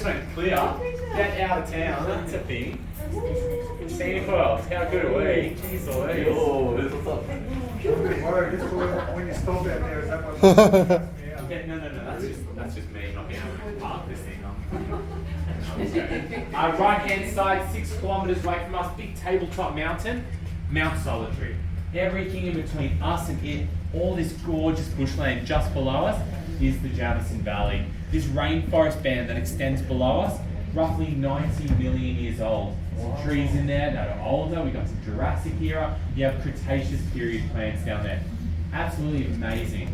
just went clear. Get out of town. That's a thing. Scenic world. How good are we? Jeez Louise. Oh, what's up? When you stop out there, is that what? Okay, no. That's just me not being able to park this thing. Right hand side, 6 kilometers away from us, big tabletop mountain, Mount Solitary. Everything in between us and it, all this gorgeous bushland just below us, is the Jamison Valley. This rainforest band that extends below us, roughly 90 million years old. Some trees in there that are older. We've got some Jurassic era. You have Cretaceous period plants down there. Absolutely amazing.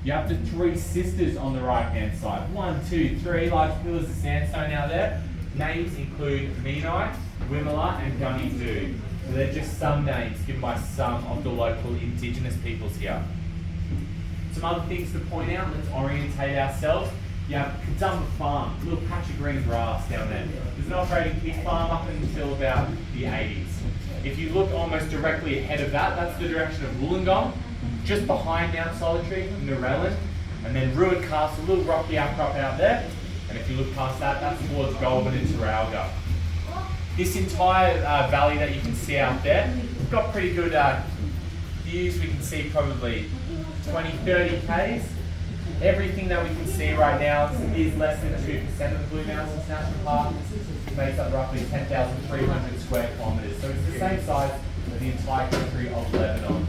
You have the 3 sisters on the right hand side. 1, 2, 3 large pillars of sandstone out there. Names include Menai, Wimmera and Gunny Doo. So they're just some names given by some of the local indigenous peoples here. Some other things to point out, let's orientate ourselves. You have Kadumba Farm, a little patch of green grass down there. There's an operating pig farm up until about the 80s. If you look almost directly ahead of that, that's the direction of Wollongong. Just behind Mount Solitary, Narellan, and then Ruined Castle, a little rocky outcrop out there. And if you look past that, that's towards Goulburn and Taralga. This entire valley that you can see out there, we've got pretty good views. We can see probably 20, 30 k's. Everything that we can see right now is less than 2% of the Blue Mountains National Park. It makes up roughly 10,300 square kilometres. So it's the same size as the entire country of Lebanon.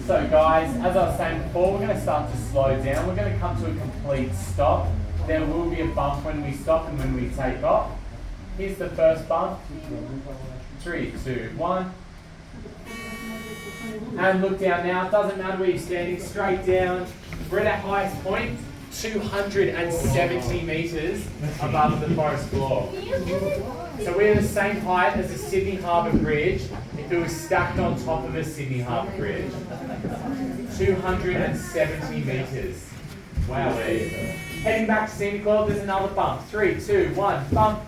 So guys, as I was saying before, we're going to start to slow down. We're going to come to a complete stop. There will be a bump when we stop and when we take off. Here's the first bump. 3, 2, 1. And look down now. It doesn't matter where you're standing, straight down. We're at our highest point, 270 metres above the forest floor. So we're the same height as the Sydney Harbour Bridge if it was stacked on top of a Sydney Harbour Bridge. 270 metres. Wow. Heading back to Scenic World, there's another bump. 3, 2, 1, bump.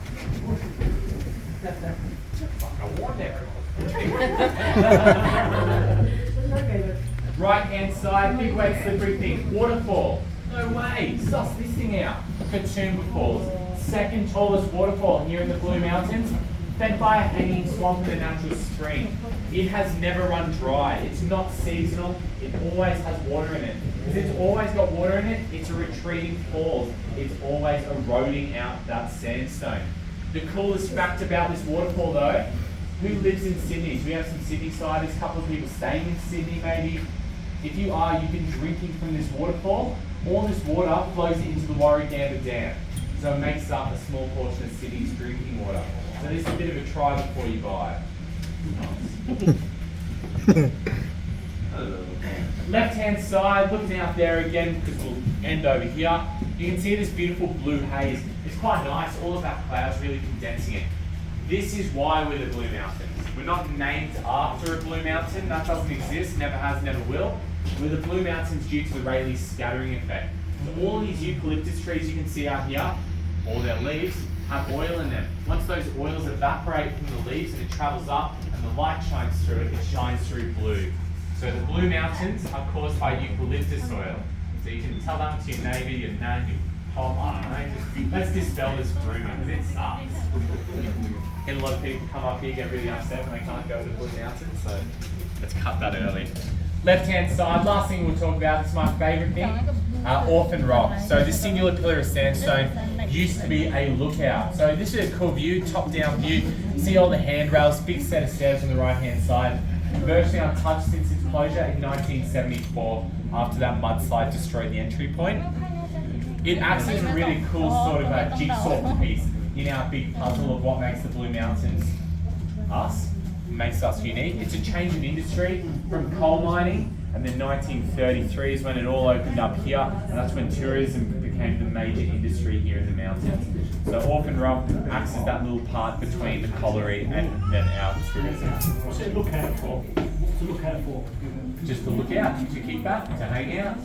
Right hand side, big wet slippery thing. Waterfall. No way. Suss this thing out. Katoomba Falls. Second tallest waterfall here in the Blue Mountains, fed by a hanging swamp and a natural spring. It has never run dry. It's not seasonal. It always has water in it. Because it's always got water in it, it's a retreating falls. It's always eroding out that sandstone. The coolest fact about this waterfall though, who lives in Sydney? So we have some Sydney-siders, a couple of people staying in Sydney maybe. If you are, you've been drinking from this waterfall. All this water flows into the Warragamba Dam. So it makes up a small portion of Sydney's drinking water. So this is a bit of a try before you buy. Left hand side, looking out there again, because we'll end over here. You can see this beautiful blue haze. It's quite nice, all of that clouds really condensing it. This is why we're the Blue Mountains. We're not named after a Blue Mountain, that doesn't exist, never has, never will. We're the Blue Mountains due to the Rayleigh scattering effect. So all these eucalyptus trees you can see out here, all their leaves have oil in them. Once those oils evaporate from the leaves and it travels up and the light shines through it, it shines through blue. So the Blue Mountains are caused by eucalyptus oil. So you can tell that to your neighbour, your nan, your pop, I don't know. Let's dispel this rumour because it sucks. Get a lot of people come up here, get really upset when they can't go to the Blue Mountains, so let's cut that early. Left hand side, last thing we'll talk about, this is my favourite thing, Orphan Rock. So this singular pillar of sandstone used to be a lookout. So this is a cool view, top down view. See all the handrails, big set of stairs on the right hand side. Virtually untouched since its closure in 1974 after that mudslide destroyed the entry point. It acts as a really cool sort of a jigsaw piece in our big puzzle of what makes the Blue Mountains us. Makes us unique. It's a change in industry from coal mining, and then 1933 is when it all opened up here, and that's when tourism became the major industry here in the mountains. So Orphan Rock acts as that little part between the colliery and then our tourism. What's it look out for? What's to look out for? Just to look out, to keep back, to hang out.